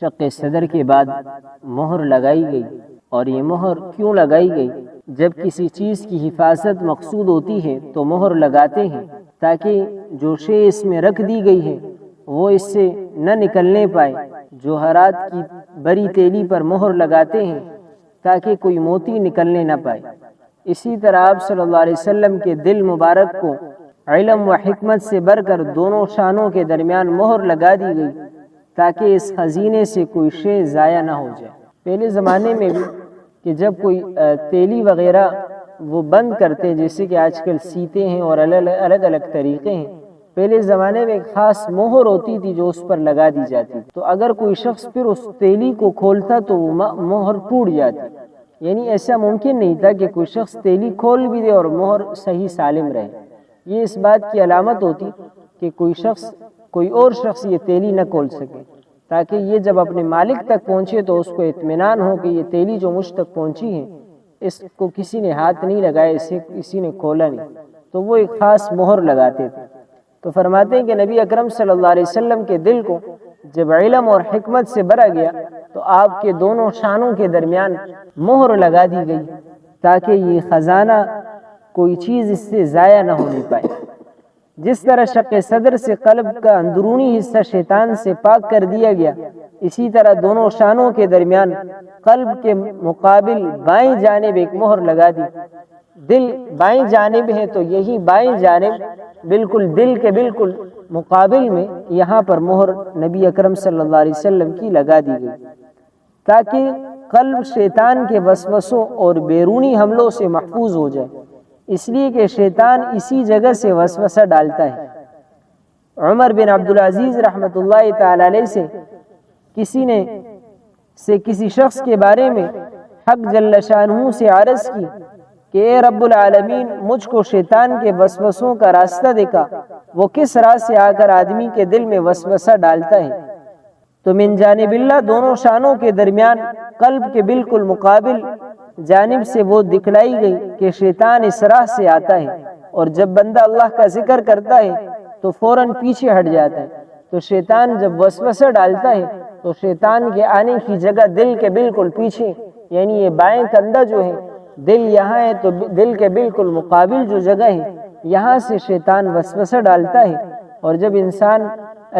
شق صدر کے بعد مہر لگائی گئی، اور یہ مہر کیوں لگائی گئی؟ جب کسی چیز کی حفاظت مقصود ہوتی ہے تو مہر لگاتے ہیں تاکہ جو شے اس میں رکھ دی گئی ہے وہ اس سے نہ نکلنے پائے۔ جوہرات کی بری تیلی پر مہر لگاتے ہیں تاکہ کوئی موتی نکلنے نہ پائے۔ اسی طرح آپ صلی اللہ علیہ وسلم کے دل مبارک کو علم و حکمت سے بھر کر دونوں شانوں کے درمیان مہر لگا دی گئی تاکہ اس خزینے سے کوئی شے ضائع نہ ہو جائے۔ پہلے زمانے میں بھی کہ جب کوئی تیلی وغیرہ وہ بند کرتے، جیسے کہ آج کل سیتے ہیں اور الگ الگ طریقے ہیں، پہلے زمانے میں ایک خاص مہر ہوتی تھی جو اس پر لگا دی جاتی تھی، تو اگر کوئی شخص پھر اس تیلی کو کھولتا تو وہ مہر ٹوٹ جاتی، یعنی ایسا ممکن نہیں تھا کہ کوئی شخص تیلی کھول بھی دے اور مہر صحیح سالم رہے۔ یہ اس بات کی علامت ہوتی کہ کوئی اور شخص یہ تیلی نہ کھول سکے، تاکہ یہ جب اپنے مالک تک پہنچے تو اس کو اطمینان ہو کہ یہ تیلی جو مجھ تک پہنچی ہے اس کو کسی نے ہاتھ نہیں لگایا، اسے کسی نے کھولا نہیں، تو وہ ایک خاص مہر لگاتے تھے۔ تو فرماتے ہیں کہ نبی اکرم صلی اللہ علیہ وسلم کے دل کو جب علم اور حکمت سے بھرا گیا تو آپ کے دونوں شانوں کے درمیان مہر لگا دی گئی تاکہ یہ خزانہ کوئی چیز اس سے ضائع نہ ہونے پائے۔ جس طرح شق صدر سے قلب کا اندرونی حصہ شیطان سے پاک کر دیا گیا، اسی طرح دونوں شانوں کے درمیان قلب کے مقابل بائیں جانب ایک مہر لگا دی۔ دل بائیں جانب ہے تو یہی بائیں جانب بالکل دل کے بالکل مقابل میں یہاں پر مہر نبی اکرم صلی اللہ علیہ وسلم کی لگا دی گئی تاکہ قلب شیطان کے وسوسوں اور بیرونی حملوں سے محفوظ ہو جائے، اس لیے کہ شیطان اسی جگہ سے وسوسہ ڈالتا ہے۔ عمر بن عبدالعزیز رحمۃ اللہ تعالی علیہ سے کسی شخص کے بارے میں حق جل شانہ سے عرض کی کہ اے رب العالمین، مجھ کو شیطان کے وسوسوں کا راستہ دکھا، وہ کس راہ سے آ کر آدمی کے دل میں وسوسہ ڈالتا ہے؟ تو من جانب اللہ دونوں شانوں کے درمیان قلب کے بالکل مقابل جانب سے وہ دکھلائی گئی کہ شیطان اس راہ سے آتا ہے، اور جب بندہ اللہ کا ذکر کرتا ہے تو فوراً پیچھے ہٹ جاتا ہے۔ تو شیطان جب وسوسہ ڈالتا ہے تو شیطان کے آنے کی جگہ دل کے بالکل پیچھے، یعنی یہ بائیں کندھا جو ہے، دل یہاں ہے تو دل کے بالکل مقابل جو جگہ ہے یہاں سے شیطان وسوسہ ڈالتا ہے، اور جب انسان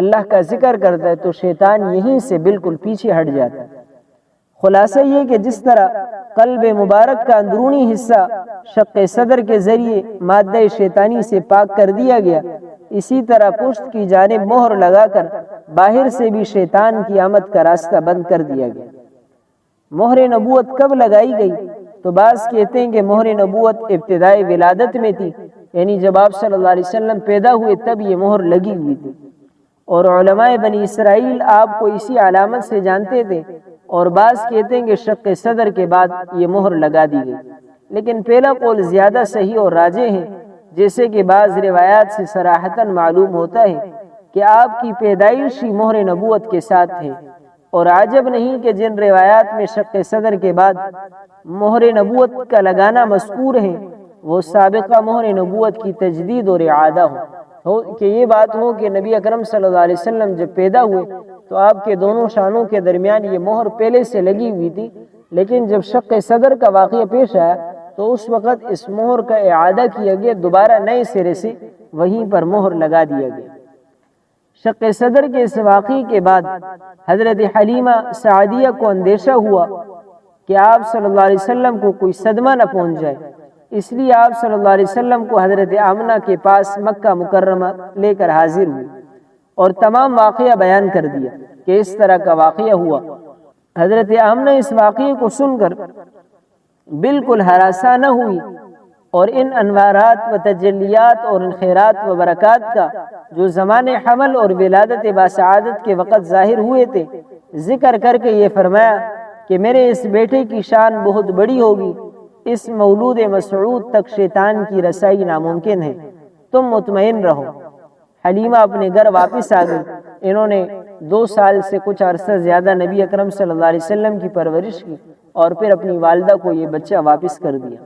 اللہ کا ذکر کرتا ہے تو شیطان یہیں سے بالکل پیچھے ہٹ جاتا ہے۔ خلاصہ یہ کہ جس طرح قلب مبارک کا اندرونی حصہ شق صدر کے ذریعے مادہ شیطانی سے پاک کر دیا گیا، اسی طرح پشت کی جانب مہر لگا کر باہر سے بھی شیطان کی آمد کا راستہ بند کر دیا گیا۔ مہر نبوت کب لگائی گئی؟ تو بعض کہتے ہیں کہ مہر نبوت ابتدائی ولادت میں تھی، یعنی جب آپ صلی اللہ علیہ وسلم پیدا ہوئے تب یہ مہر لگی ہوئی تھی، اور علماء بنی اسرائیل آپ کو اسی علامت سے جانتے تھے، اور بعض کہتے ہیں کہ شق صدر کے بعد یہ مہر لگا دی گئی، لیکن پہلا قول زیادہ صحیح اور راجح ہے، جیسے کہ بعض روایات سے صراحتاً معلوم ہوتا ہے کہ آپ کی پیدائش ہی مہر نبوت کے ساتھ ہے، اور عجب نہیں کہ جن روایات میں شق صدر کے بعد مہر نبوت کا لگانا مذکور ہے وہ سابقہ مہر نبوت کی تجدید اور اعادہ ہو کہ یہ بات ہو کہ نبی اکرم صلی اللہ علیہ وسلم جب پیدا ہوئے تو آپ کے دونوں شانوں کے درمیان یہ مہر پہلے سے لگی ہوئی تھی، لیکن جب شق صدر کا واقعہ پیش آیا تو اس وقت اس مہر کا اعادہ کیا گیا، دوبارہ نئے سرے سے وہیں پر مہر لگا دیا گیا۔ شق صدر کے اس واقعے کے بعد حضرت حلیمہ سعدیہ کو اندیشہ ہوا کہ آپ صلی اللہ علیہ وسلم کو کوئی صدمہ نہ پہنچ جائے، اس لیے آپ صلی اللہ علیہ وسلم کو حضرت آمنہ کے پاس مکہ مکرمہ لے کر حاضر ہوئی اور تمام واقعہ بیان کر دیا کہ اس طرح کا واقعہ ہوا۔ حضرت آمنہ اس واقعے کو سن کر بالکل ہراساں نہ ہوئی، اور ان انوارات و تجلیات اور ان خیرات و برکات کا جو زمان حمل اور ولادت باسعادت کے وقت ظاہر ہوئے تھے ذکر کر کے یہ فرمایا کہ میرے اس بیٹے کی شان بہت بڑی ہوگی، اس مولود مسعود تک شیطان کی رسائی ناممکن ہے، تم مطمئن رہو۔ حلیمہ اپنے گھر واپس آ گئی۔ انہوں نے 2 سال سے کچھ عرصہ زیادہ نبی اکرم صلی اللہ علیہ وسلم کی پرورش کی، اور پھر اپنی والدہ کو یہ بچہ واپس کر دیا۔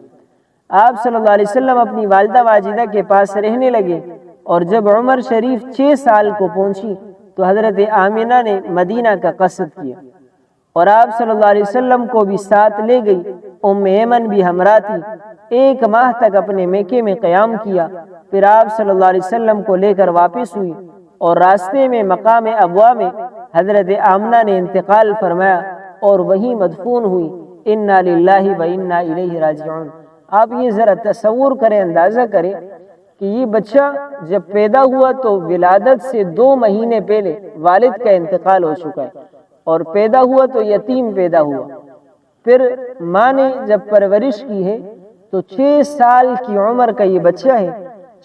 آپ صلی اللہ علیہ وسلم اپنی والدہ واجدہ کے پاس رہنے لگے، اور جب عمر شریف 6 سال کو پہنچی تو حضرت آمنہ نے مدینہ کا قصد کیا اور آپ صلی اللہ علیہ وسلم کو بھی ساتھ لے گئی۔ ام ایمن بھی ہمراہ تھی۔ 1 ماہ تک اپنے میکے میں قیام کیا، پھر آپ صلی اللہ علیہ وسلم کو لے کر واپس ہوئی اور راستے میں مقام ابوا میں حضرت آمنہ نے انتقال فرمایا اور وہیں مدفون ہوئی۔ انا للہ و انا الیہ راجعون۔ آپ یہ ذرا تصور کریں، اندازہ کریں کہ یہ بچہ جب پیدا ہوا تو ولادت سے 2 مہینے پہلے والد کا انتقال ہو چکا ہے، اور پیدا ہوا تو یتیم پیدا ہوا۔ پھر ماں نے جب پرورش کی ہے تو 6 سال کی عمر کا یہ بچہ ہے۔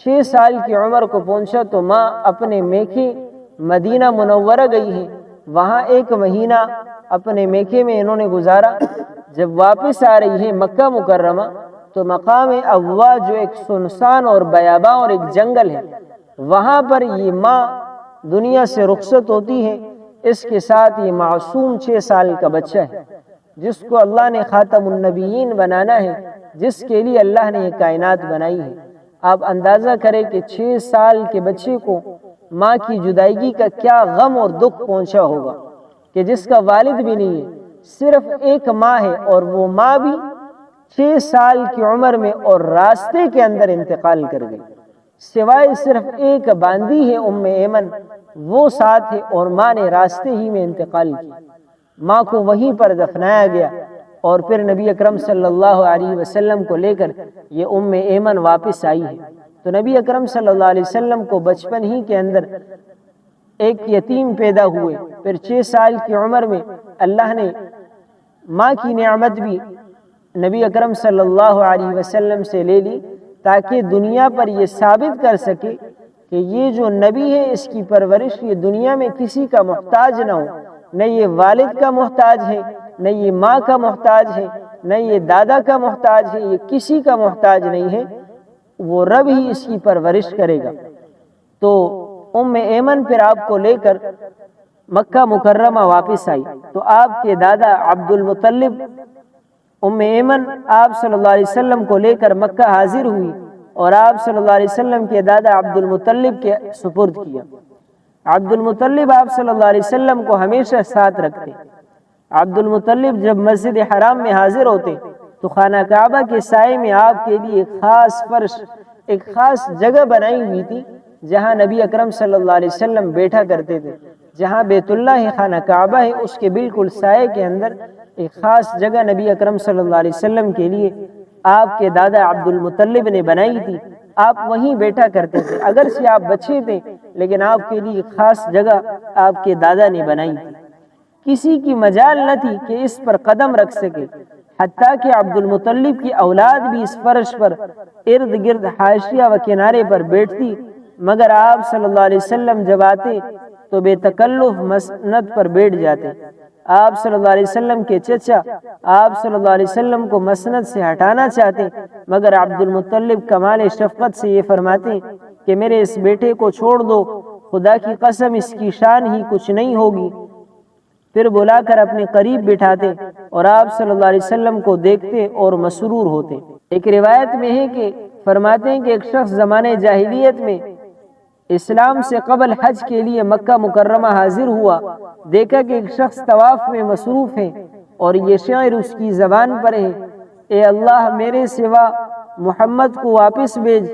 6 سال کی عمر کو پہنچا تو ماں اپنے میکے مدینہ منورہ گئی ہے، وہاں 1 مہینہ اپنے میکے میں انہوں نے گزارا۔ جب واپس آ رہی ہے مکہ مکرمہ تو مقام ابوا جو ایک سنسان اور بیاباں اور ایک جنگل ہے، وہاں پر یہ ماں دنیا سے رخصت ہوتی ہے۔ اس کے ساتھ یہ معصوم 6 سال کا بچہ ہے، جس کو اللہ نے خاتم النبیین بنانا ہے، جس کے لیے اللہ نے یہ کائنات بنائی ہے۔ آپ اندازہ کریں کہ 6 سال کے بچے کو ماں کی جدائیگی کا کیا غم اور دکھ پہنچا ہوگا، کہ جس کا والد بھی نہیں ہے، صرف 1 ماں ہے، اور وہ ماں بھی 6 سال کی عمر میں اور راستے کے اندر انتقال کر گئی۔ سوائے صرف 1 باندی ہے ام ایمن، وہ ساتھ ہے، اور ماں نے راستے ہی میں انتقال کیا۔ ماں کو وہیں پر دفنایا گیا، اور پھر نبی اکرم صلی اللہ علیہ وسلم کو لے کر یہ ام ایمن واپس آئی ہے۔ تو نبی اکرم صلی اللہ علیہ وسلم کو بچپن ہی کے اندر ایک یتیم پیدا ہوئے، پھر 6 سال کی عمر میں اللہ نے ماں کی نعمت بھی نبی اکرم صلی اللہ علیہ وسلم سے لے لی، تاکہ دنیا پر یہ ثابت کر سکے کہ یہ جو نبی ہے اس کی پرورش یہ دنیا میں کسی کا محتاج نہ ہو، نہ یہ والد کا محتاج ہے، نہ یہ ماں کا محتاج ہے، نہ یہ دادا کا محتاج ہے، یہ کسی کا محتاج نہیں ہے، وہ رب ہی اس کی پرورش کرے گا۔ تو ام ایمن پھر آپ کو لے کر مکہ مکرمہ واپس آئی، تو آپ کے دادا عبد المطلب ام ایمن آپ صلی اللہ علیہ وسلم کو لے کر مکہ حاضر ہوئی، اور آپ صلی اللہ علیہ وسلم کے دادا عبد المطلب کے سپرد کیا۔ عبد المطلب آپ صلی اللہ علیہ وسلم کو ہمیشہ ساتھ رکھتے۔ عبد المطلب جب مسجد حرام میں حاضر ہوتے تو خانہ کعبہ کے سائے میں آپ کے لیے ایک خاص فرش، ایک خاص جگہ بنائی ہوئی تھی، جہاں نبی اکرم صلی اللہ علیہ وسلم بیٹھا کرتے تھے۔ جہاں بیت اللہ ہے، خانہ کعبہ ہے، اس کے بالکل سائے کے اندر ایک خاص جگہ نبی اکرم صلی اللہ علیہ وسلم کے لیے آپ کے دادا عبد المطلب نے بنائی تھی۔ آپ وہیں بیٹھا کرتے تھے، اگرچہ آپ بچے تھے لیکن آپ کے لیے ایک خاص جگہ آپ کے دادا نے بنائی تھی۔ کسی کی مجال نہ تھی کہ اس پر قدم رکھ سکے، حتیٰ کہ عبد المطلب کی اولاد بھی اس فرش پر ارد گرد حاشیہ و کنارے پر بیٹھتی، مگر آپ صلی اللہ علیہ وسلم جب آتے تو بے تکلف مسند پر بیٹھ جاتے۔ آپ صلی اللہ علیہ وسلم کے چچا آپ صلی اللہ علیہ وسلم کو مسند سے ہٹانا چاہتے، مگر عبد المطلب کمال شفقت سے یہ فرماتے کہ میرے اس بیٹے کو چھوڑ دو، خدا کی قسم اس کی شان ہی کچھ نہیں ہوگی۔ پھر بلا کر اپنے قریب بٹھاتے اور آپ صلی اللہ علیہ وسلم کو دیکھتے اور مسرور ہوتے۔ ایک روایت میں ہے کہ فرماتے ہیں کہ ایک شخص زمانے جاہلیت میں اسلام سے قبل حج کے لیے مکہ مکرمہ حاضر ہوا، دیکھا کہ ایک شخص طواف میں مصروف ہے اور یہ شعر اس کی زبان پر ہے: اے اللہ میرے سوا محمد کو واپس بھیج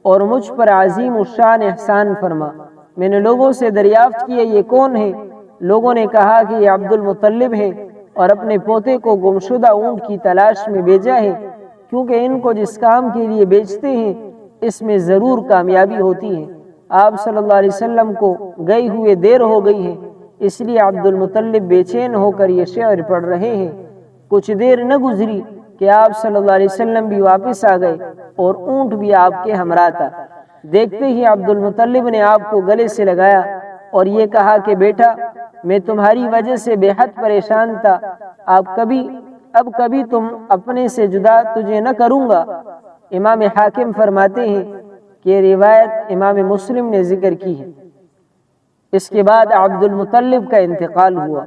اور مجھ پر عظیم الشان احسان فرما۔ میں نے لوگوں سے دریافت کیا یہ کون ہے؟ لوگوں نے کہا کہ یہ عبد المطلب ہے اور اپنے پوتے کو گمشدہ اونٹ کی تلاش میں بھیجا ہے، کیونکہ ان کو جس کام کے لیے بیچتے ہیں اس میں ضرور کامیابی ہوتی ہے۔ آپ صلی اللہ علیہ وسلم کو گئے ہوئے دیر ہو گئی ہے، اس لیے عبد المطلب بے چین ہو کر یہ شعر پڑھ رہے ہیں۔ کچھ دیر نہ گزری کہ آپ صلی اللہ علیہ وسلم بھی واپس آ گئے اور اونٹ بھی آپ کے ہمراہ تھا۔ دیکھتے ہی عبد المطلب نے آپ کو گلے سے لگایا اور یہ کہا کہ بیٹا، میں تمہاری وجہ سے بے حد پریشان تھا، اب کبھی تم اپنے سے جدا تجھے نہ کروں گا۔ امام حاکم فرماتے ہیں کہ یہ روایت امام مسلم نے ذکر کی ہے۔ اس کے بعد عبد المطلب کا انتقال ہوا۔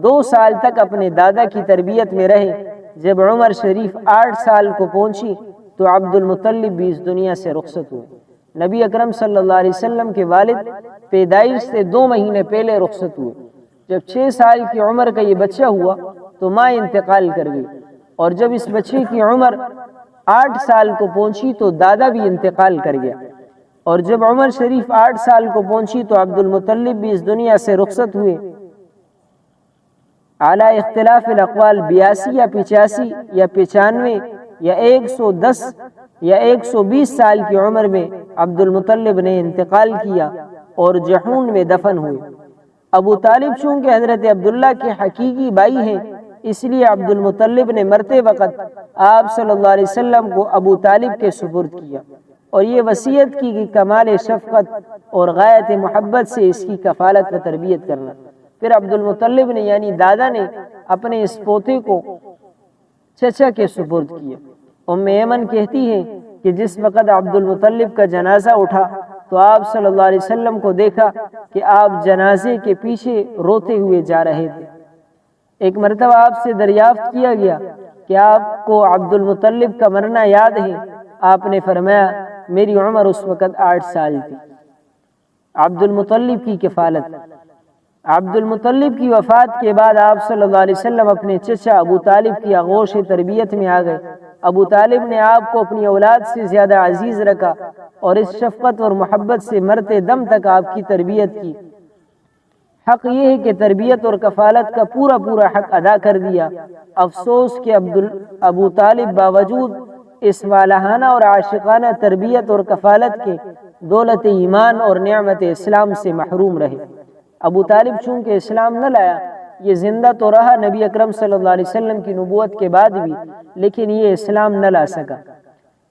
2 سال تک اپنے دادا کی تربیت میں رہے۔ جب عمر شریف 8 سال کو پہنچی تو عبد المطلب بھی اس دنیا سے رخصت ہوئے۔ نبی اکرم صلی اللہ علیہ وسلم کے والد پیدائش سے 2 مہینے پہلے رخصت ہوئے۔ جب 6 سال کی عمر کا یہ بچہ ہوا تو ماں انتقال کر گئی، اور جب اس بچے کی عمر 8 سال کو پہنچی تو دادا بھی انتقال کر گیا، اور جب عمر شریف 8 سال کو پہنچی تو عبد المطلب بھی اس دنیا سے رخصت ہوئے۔ اعلیٰ اختلاف الاقوال 82 یا 85 یا 95 یا 110 یا 120 سال کی عمر میں عبد المطلب نے انتقال کیا اور جحون میں دفن ہوئے۔ ابو طالب چونکہ حضرت عبداللہ کے حقیقی بھائی ہیں، اس لیے عبد المطلب نے مرتے وقت آپ صلی اللہ علیہ وسلم کو ابو طالب کے سپرد کیا اور یہ وصیت کی کہ کمال شفقت اور غایت محبت سے اس کی کفالت و تربیت کرنا۔ پھر عبد المطلب نے یعنی دادا نے اپنے اس پوتے کو چچا کے سپرد کیا۔ ام ایمن کہتی ہے کہ جس وقت عبد المطلب کا جنازہ اٹھا تو آپ صلی اللہ علیہ وسلم کو دیکھا کہ آپ جنازے کے پیچھے روتے ہوئے جا رہے تھے۔ ایک مرتبہ آپ سے دریافت کیا گیا کہ آپ کو عبد المطلب کا مرنا یاد ہے؟ آپ نے فرمایا میری عمر اس وقت 8 سال تھی۔ عبد المطلب کی کفالت۔ عبد المطلب کی وفات کے بعد آپ صلی اللہ علیہ وسلم اپنے چچا ابو طالب کی آغوش تربیت میں آ گئے۔ ابو طالب نے آپ کو اپنی اولاد سے زیادہ عزیز رکھا اور اس شفقت اور محبت سے مرتے دم تک آپ کی تربیت کی۔ حق یہ ہے کہ تربیت اور کفالت کا پورا حق ادا کر دیا۔ افسوس کہ ابو طالب باوجود اس والہانہ اور عاشقانہ تربیت اور کفالت کے دولت ایمان اور نعمت اسلام سے محروم رہے۔ ابو طالب چونکہ اسلام نہ لایا، یہ زندہ تو رہا نبی اکرم صلی اللہ علیہ وسلم کی نبوت کے بعد بھی، لیکن یہ اسلام نہ لا سکا۔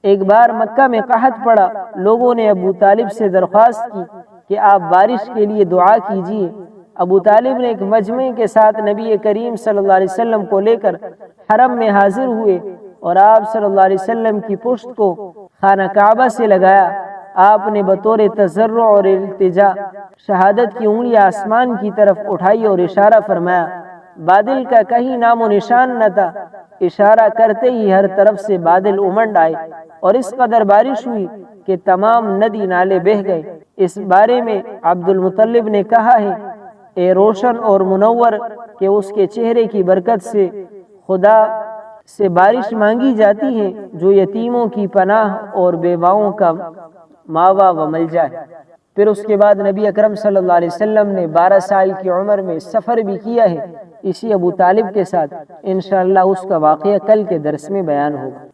ایک بار مکہ میں قحط پڑا، لوگوں نے ابو طالب سے درخواست کی کہ آپ بارش کے لیے دعا کیجیے۔ ابو طالب نے ایک مجمع کے ساتھ نبی کریم صلی اللہ علیہ وسلم کو لے کر حرم میں حاضر ہوئے اور آپ صلی اللہ علیہ وسلم کی پشت کو خانہ کعبہ سے لگایا۔ آپ نے بطور تضرع اور التجا شہادت کی انگلیاں آسمان کی طرف اٹھائی اور اشارہ فرمایا۔ بادل کا کہیں نام و نشان نہ تھا، اشارہ کرتے ہی ہر طرف سے بادل امنڈ آئے اور اس قدر بارش ہوئی کہ تمام ندی نالے بہہ گئے۔ اس بارے میں عبد المطلب نے کہا ہے، اے روشن اور منور کہ اس کے چہرے کی برکت سے خدا سے بارش مانگی جاتی ہے جو یتیموں کی پناہ اور بیواؤں کا ماوا و ملجا ہے۔ پھر اس کے بعد نبی اکرم صلی اللہ علیہ وسلم نے 12 سال کی عمر میں سفر بھی کیا ہے اسی ابو طالب کے ساتھ۔ انشاءاللہ اس کا واقعہ کل کے درس میں بیان ہوگا۔